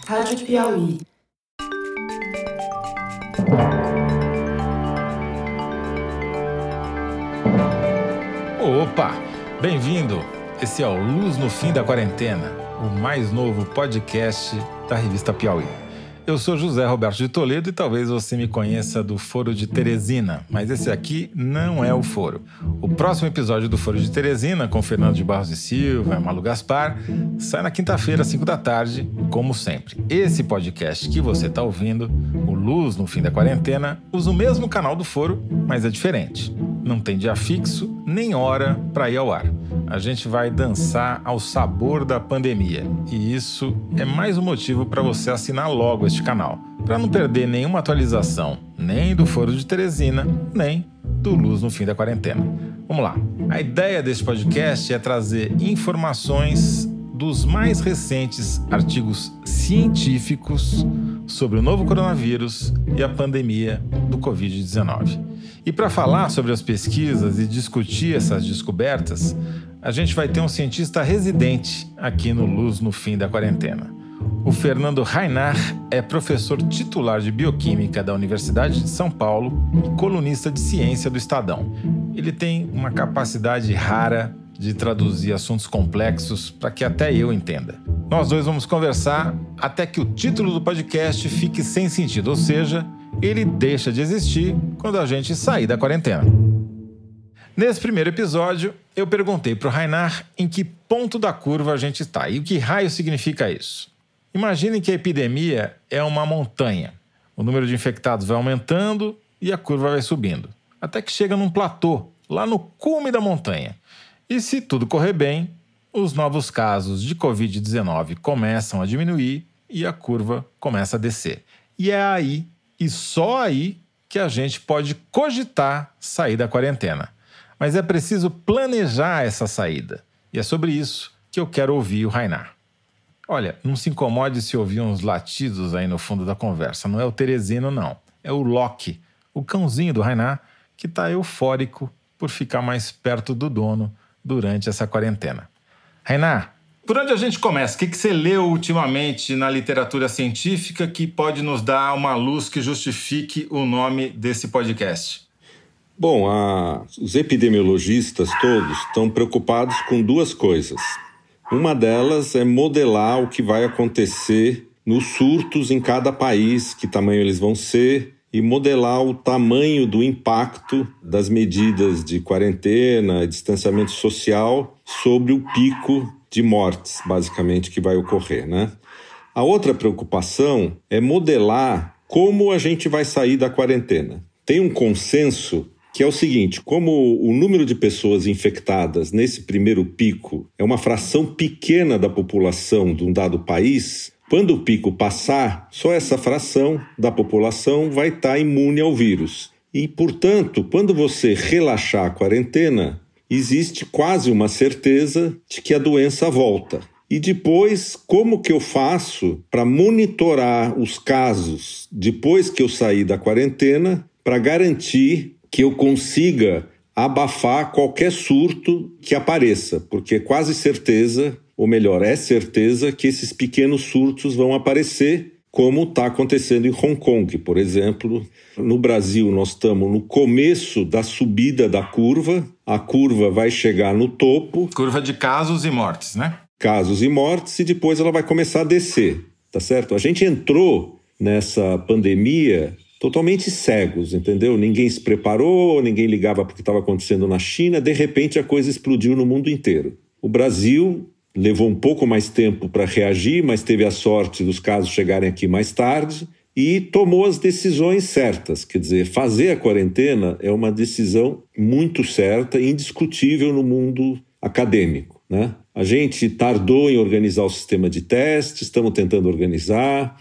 Rádio Piauí. Opa! Bem-vindo! Esse é o Luz no Fim da Quarentena, o mais novo podcast da revista Piauí. Eu sou José Roberto de Toledo e talvez você me conheça do Foro de Teresina, mas esse aqui não é o Foro. O próximo episódio do Foro de Teresina, com Fernando de Barros e Silva e Malu Gaspar, sai na quinta-feira, às 5 da tarde, como sempre. Esse podcast que você está ouvindo, o Luz no Fim da Quarentena, usa o mesmo canal do Foro, mas é diferente. Não tem dia fixo, nem hora para ir ao ar. A gente vai dançar ao sabor da pandemia. E isso é mais um motivo para você assinar logo este canal, para não perder nenhuma atualização, nem do Foro de Teresina, nem do Luz no Fim da Quarentena. Vamos lá. A ideia deste podcast é trazer informações dos mais recentes artigos científicos sobre o novo coronavírus e a pandemia do Covid-19. E para falar sobre as pesquisas e discutir essas descobertas, a gente vai ter um cientista residente aqui no Luz no Fim da Quarentena. O Fernando Reinach é professor titular de Bioquímica da Universidade de São Paulo e colunista de ciência do Estadão. Ele tem uma capacidade rara de traduzir assuntos complexos para que até eu entenda. Nós dois vamos conversar até que o título do podcast fique sem sentido, ou seja, ele deixa de existir quando a gente sair da quarentena. Nesse primeiro episódio, eu perguntei para o Reinach em que ponto da curva a gente está e o que raio significa isso. Imaginem que a epidemia é uma montanha. O número de infectados vai aumentando e a curva vai subindo, até que chega num platô, lá no cume da montanha. E se tudo correr bem, os novos casos de Covid-19 começam a diminuir e a curva começa a descer. E é aí, e só aí, que a gente pode cogitar sair da quarentena. Mas é preciso planejar essa saída. E é sobre isso que eu quero ouvir o Reinach. Olha, não se incomode se ouvir uns latidos aí no fundo da conversa. Não é o Teresino, não. É o Loki, o cãozinho do Reinach, que está eufórico por ficar mais perto do dono durante essa quarentena. Reinach, por onde a gente começa? O que você leu ultimamente na literatura científica que pode nos dar uma luz que justifique o nome desse podcast? Bom, os epidemiologistas todos estão preocupados com duas coisas. Uma delas é modelar o que vai acontecer nos surtos em cada país, que tamanho eles vão ser, e modelar o tamanho do impacto das medidas de quarentena, distanciamento social, sobre o pico de mortes, basicamente, que vai ocorrer, né? A outra preocupação é modelar como a gente vai sair da quarentena. Tem um consenso que é o seguinte: como o número de pessoas infectadas nesse primeiro pico é uma fração pequena da população de um dado país, quando o pico passar, só essa fração da população vai estar imune ao vírus. E, portanto, quando você relaxar a quarentena, existe quase uma certeza de que a doença volta. E depois, como que eu faço para monitorar os casos depois que eu sair da quarentena para garantir que eu consiga abafar qualquer surto que apareça? Porque é quase certeza, ou melhor, é certeza que esses pequenos surtos vão aparecer, como está acontecendo em Hong Kong, por exemplo. No Brasil, nós estamos no começo da subida da curva. A curva vai chegar no topo. Curva de casos e mortes, né? Casos e mortes, e depois ela vai começar a descer, tá certo? A gente entrou nessa pandemia totalmente cegos, entendeu? Ninguém se preparou, ninguém ligava para o que estava acontecendo na China. De repente, a coisa explodiu no mundo inteiro. O Brasil levou um pouco mais tempo para reagir, mas teve a sorte dos casos chegarem aqui mais tarde e tomou as decisões certas. Quer dizer, fazer a quarentena é uma decisão muito certa e indiscutível no mundo acadêmico, né? A gente tardou em organizar o sistema de testes, estamos tentando organizar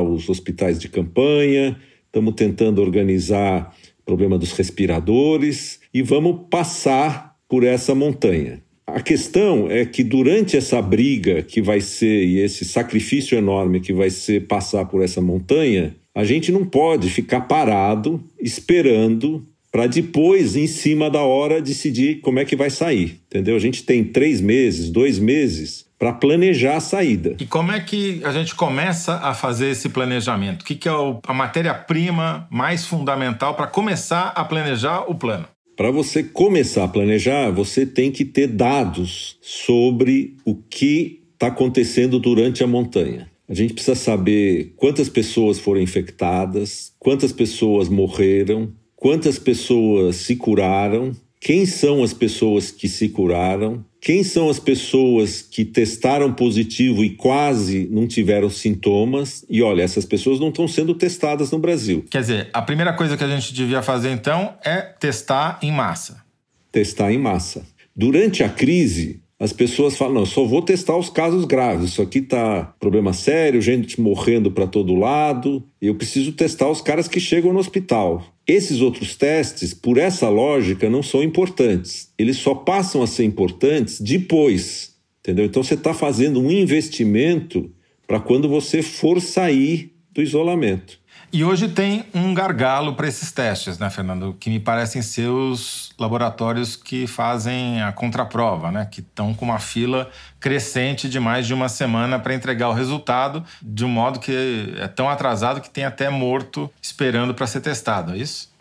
os hospitais de campanha, estamos tentando organizar o problema dos respiradores e vamos passar por essa montanha. A questão é que durante essa briga que vai ser, e esse sacrifício enorme que vai ser passar por essa montanha, a gente não pode ficar parado esperando para depois, em cima da hora, decidir como é que vai sair, entendeu? A gente tem 3 meses, 2 meses para planejar a saída. E como é que a gente começa a fazer esse planejamento? O que é a matéria-prima mais fundamental para começar a planejar o plano? Para você começar a planejar, você tem que ter dados sobre o que está acontecendo durante a montanha. A gente precisa saber quantas pessoas foram infectadas, quantas pessoas morreram, quantas pessoas se curaram, quem são as pessoas que se curaram, quem são as pessoas que testaram positivo e quase não tiveram sintomas. E olha, essas pessoas não estão sendo testadas no Brasil. Quer dizer, a primeira coisa que a gente devia fazer então é testar em massa. Testar em massa. Durante a crise, as pessoas falam, não, eu só vou testar os casos graves, isso aqui tá problema sério, gente morrendo para todo lado, eu preciso testar os caras que chegam no hospital. Esses outros testes, por essa lógica, não são importantes. Eles só passam a ser importantes depois, entendeu? Então você está fazendo um investimento para quando você for sair do isolamento. E hoje tem um gargalo para esses testes, né, Fernando? Que me parecem ser os laboratórios que fazem a contraprova, né? Que estão com uma fila crescente de mais de uma semana para entregar o resultado, de um modo que é tão atrasado que tem até morto esperando para ser testado, é isso?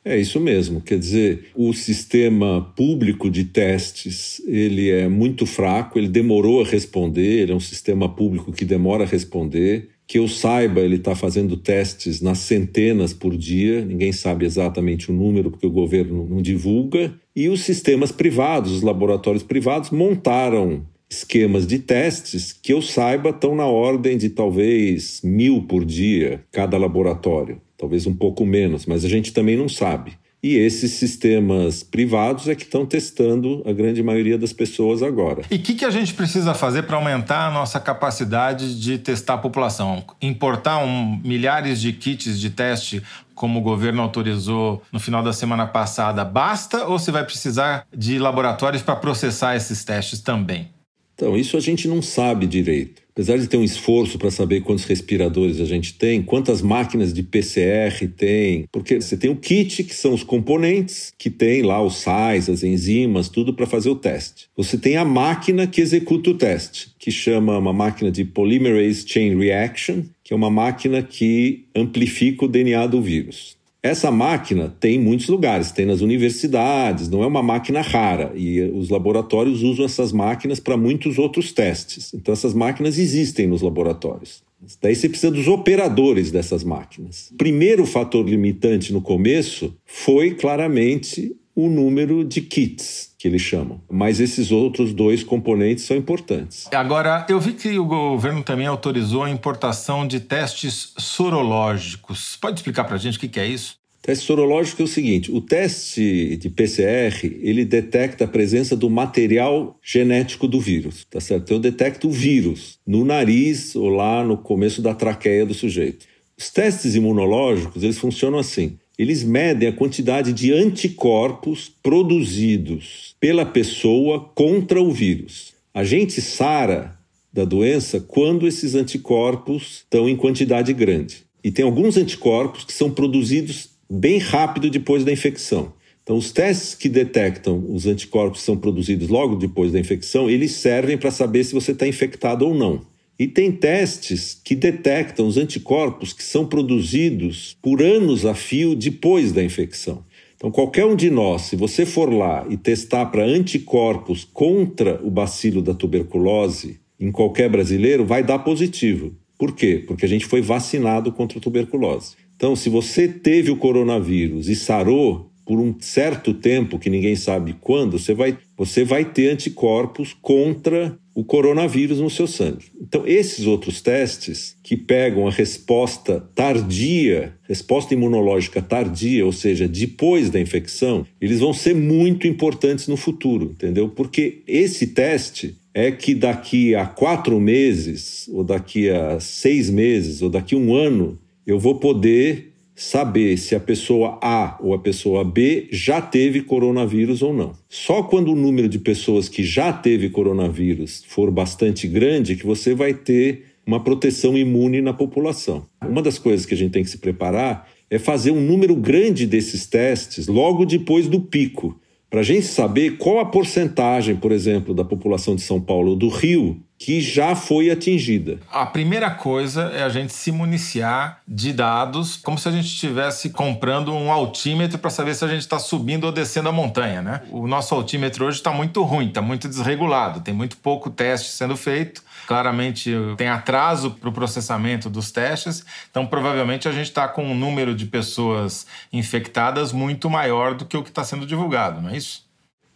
É isso mesmo. Quer dizer, o sistema público de testes, ele é muito fraco, ele demorou a responder, ele é um sistema público que demora a responder. Que eu saiba, ele está fazendo testes nas centenas por dia, ninguém sabe exatamente o número porque o governo não divulga. E os sistemas privados, os laboratórios privados, montaram esquemas de testes que eu saiba estão na ordem de talvez 1.000 por dia cada laboratório, talvez um pouco menos, mas a gente também não sabe. E esses sistemas privados é que estão testando a grande maioria das pessoas agora. E o que a gente precisa fazer para aumentar a nossa capacidade de testar a população? Importar milhares de kits de teste, como o governo autorizou no final da semana passada, basta? Ou você vai precisar de laboratórios para processar esses testes também? Então, isso a gente não sabe direito. Apesar de ter um esforço para saber quantos respiradores a gente tem, quantas máquinas de PCR tem, porque você tem o kit, que são os componentes, que tem lá os sais, as enzimas, tudo para fazer o teste. Você tem a máquina que executa o teste, que chama uma máquina de Polymerase Chain Reaction, que é uma máquina que amplifica o DNA do vírus. Essa máquina tem em muitos lugares, tem nas universidades, não é uma máquina rara. E os laboratórios usam essas máquinas para muitos outros testes. Então essas máquinas existem nos laboratórios. Daí você precisa dos operadores dessas máquinas. O primeiro fator limitante no começo foi claramente o número de kits, que eles chamam. Mas esses outros 2 componentes são importantes. Agora, eu vi que o governo também autorizou a importação de testes sorológicos. Pode explicar para a gente o que é isso? Teste sorológico é o seguinte, o teste de PCR, ele detecta a presença do material genético do vírus, tá certo? Então, eu detecto o vírus no nariz ou lá no começo da traqueia do sujeito. Os testes imunológicos, eles funcionam assim. Eles medem a quantidade de anticorpos produzidos pela pessoa contra o vírus. A gente sara da doença quando esses anticorpos estão em quantidade grande. E tem alguns anticorpos que são produzidos bem rápido depois da infecção. Então, os testes que detectam os anticorpos que são produzidos logo depois da infecção, eles servem para saber se você está infectado ou não. E tem testes que detectam os anticorpos que são produzidos por anos a fio depois da infecção. Então, qualquer um de nós, se você for lá e testar para anticorpos contra o bacilo da tuberculose, em qualquer brasileiro, vai dar positivo. Por quê? Porque a gente foi vacinado contra a tuberculose. Então, se você teve o coronavírus e sarou por um certo tempo, que ninguém sabe quando, você vai ter anticorpos contra o coronavírus no seu sangue. Então, esses outros testes que pegam a resposta tardia, resposta imunológica tardia, ou seja, depois da infecção, eles vão ser muito importantes no futuro, entendeu? Porque esse teste é que daqui a 4 meses, ou daqui a 6 meses, ou daqui a 1 ano, eu vou poder saber se a pessoa A ou a pessoa B já teve coronavírus ou não. Só quando o número de pessoas que já teve coronavírus for bastante grande que você vai ter uma proteção imune na população. Uma das coisas que a gente tem que se preparar é fazer um número grande desses testes logo depois do pico, para a gente saber qual a porcentagem, por exemplo, da população de São Paulo ou do Rio que já foi atingida. A primeira coisa é a gente se municiar de dados, como se a gente estivesse comprando um altímetro para saber se a gente está subindo ou descendo a montanha, né? O nosso altímetro hoje está muito ruim, está muito desregulado, tem muito pouco teste sendo feito, claramente tem atraso para o processamento dos testes, então provavelmente a gente está com um número de pessoas infectadas muito maior do que o que está sendo divulgado, não é isso?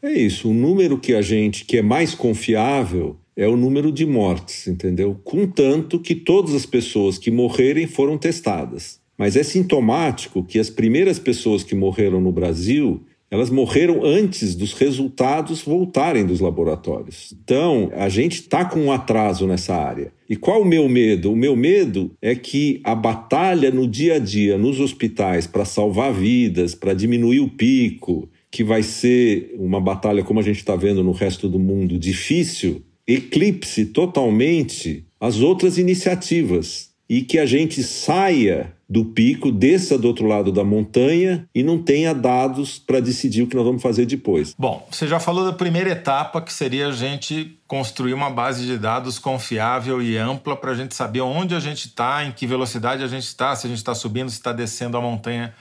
É isso, o número que é mais confiável é o número de mortes, entendeu? Contanto que todas as pessoas que morrerem foram testadas. Mas é sintomático que as primeiras pessoas que morreram no Brasil, elas morreram antes dos resultados voltarem dos laboratórios. Então, a gente está com um atraso nessa área. E qual o meu medo? O meu medo é que a batalha no dia a dia, nos hospitais, para salvar vidas, para diminuir o pico, que vai ser uma batalha, como a gente está vendo no resto do mundo, difícil, eclipse totalmente as outras iniciativas e que a gente saia do pico, desça do outro lado da montanha e não tenha dados para decidir o que nós vamos fazer depois. Bom, você já falou da primeira etapa, que seria a gente construir uma base de dados confiável e ampla para a gente saber onde a gente está, em que velocidade a gente está, se a gente está subindo, se está descendo a montanha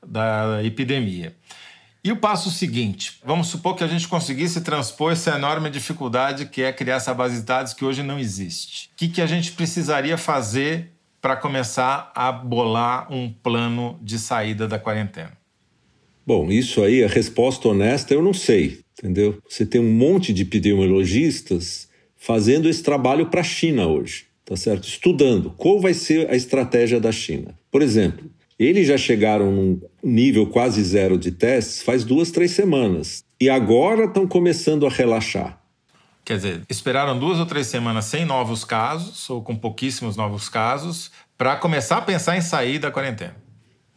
da epidemia. E o passo seguinte, vamos supor que a gente conseguisse transpor essa enorme dificuldade que é criar essa base de dados que hoje não existe. O que a gente precisaria fazer para começar a bolar um plano de saída da quarentena? Bom, isso aí, a resposta honesta, eu não sei, entendeu? Você tem um monte de epidemiologistas fazendo esse trabalho para a China hoje, tá certo? Estudando qual vai ser a estratégia da China. Por exemplo, eles já chegaram num nível quase zero de testes faz 2-3 semanas. E agora estão começando a relaxar. Quer dizer, esperaram 2 ou 3 semanas sem novos casos, ou com pouquíssimos novos casos, para começar a pensar em sair da quarentena.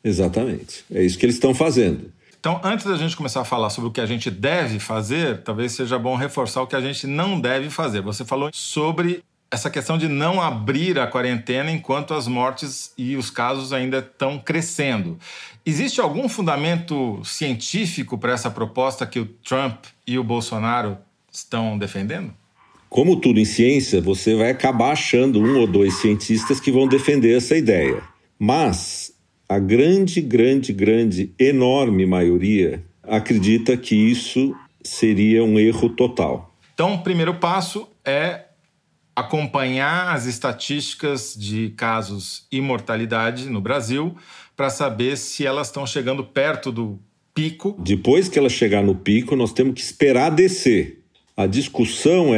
Exatamente. É isso que eles estão fazendo. Então, antes da gente começar a falar sobre o que a gente deve fazer, talvez seja bom reforçar o que a gente não deve fazer. Você falou sobre essa questão de não abrir a quarentena enquanto as mortes e os casos ainda estão crescendo. Existe algum fundamento científico para essa proposta que o Trump e o Bolsonaro estão defendendo? Como tudo em ciência, você vai acabar achando 1 ou 2 cientistas que vão defender essa ideia. Mas a grande, enorme maioria acredita que isso seria um erro total. Então, o primeiro passo é acompanhar as estatísticas de casos e mortalidade no Brasil para saber se elas estão chegando perto do pico. Depois que ela chegar no pico, nós temos que esperar descer. A discussão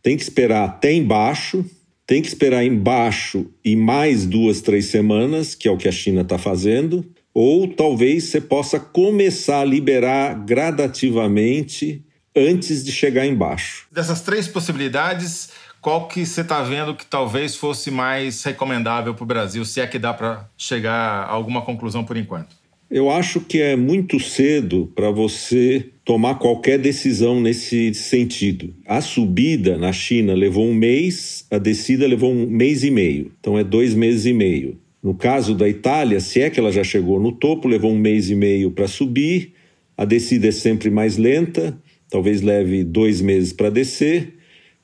tem que esperar até embaixo, tem que esperar embaixo e mais 2-3 semanas, que é o que a China está fazendo, ou talvez você possa começar a liberar gradativamente antes de chegar embaixo. Dessas 3 possibilidades, qual que você está vendo que talvez fosse mais recomendável para o Brasil, se é que dá para chegar a alguma conclusão por enquanto? Eu acho que é muito cedo para você tomar qualquer decisão nesse sentido. A subida na China levou 1 mês, a descida levou 1 mês e meio. Então é 2 meses e meio. No caso da Itália, se é que ela já chegou no topo, levou 1 mês e meio para subir. A descida é sempre mais lenta, talvez leve 2 meses para descer.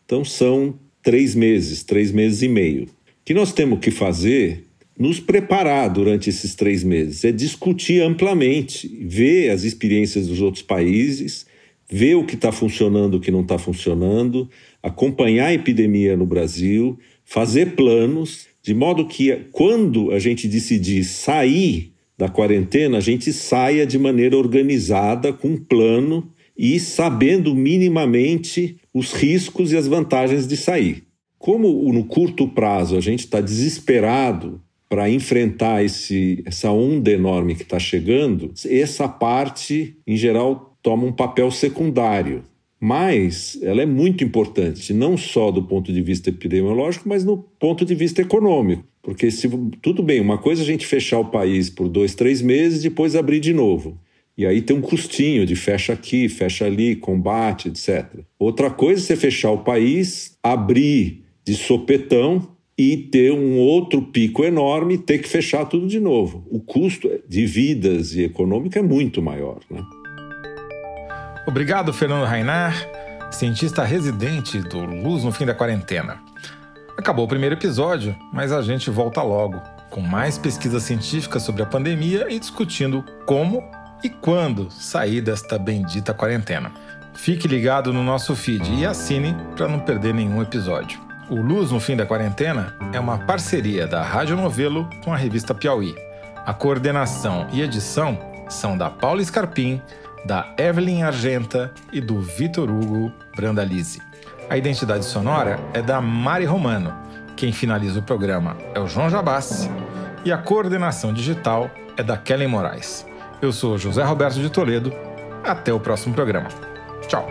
Então são 3 meses e meio. O que nós temos que fazer, nos preparar durante esses 3 meses, é discutir amplamente, ver as experiências dos outros países, ver o que está funcionando, o que não está funcionando, acompanhar a epidemia no Brasil, fazer planos, de modo que quando a gente decidir sair da quarentena, a gente saia de maneira organizada, com um plano e sabendo minimamente os riscos e as vantagens de sair. Como no curto prazo a gente está desesperado para enfrentar essa onda enorme que está chegando, essa parte, em geral, toma um papel secundário. Mas ela é muito importante, não só do ponto de vista epidemiológico, mas no ponto de vista econômico. Porque, tudo bem, uma coisa é a gente fechar o país por 2-3 meses e depois abrir de novo. E aí tem um custinho de fecha aqui, fecha ali, combate, etc. Outra coisa é você fechar o país, abrir de sopetão e ter um outro pico enorme e ter que fechar tudo de novo. O custo de vidas e econômico é muito maior, né? Obrigado, Fernando Rainar, cientista residente do Luz no Fim da Quarentena. Acabou o primeiro episódio, mas a gente volta logo, com mais pesquisas científicas sobre a pandemia e discutindo como e quando sair desta bendita quarentena. Fique ligado no nosso feed e assine para não perder nenhum episódio. O Luz no Fim da Quarentena é uma parceria da Rádio Novelo com a revista Piauí. A coordenação e edição são da Paula Scarpim, da Evelyn Argenta e do Vitor Hugo Brandalize. A identidade sonora é da Mari Romano. Quem finaliza o programa é o João Jabassi e a coordenação digital é da Kellen Moraes. Eu sou José Roberto de Toledo. Até o próximo programa. Tchau!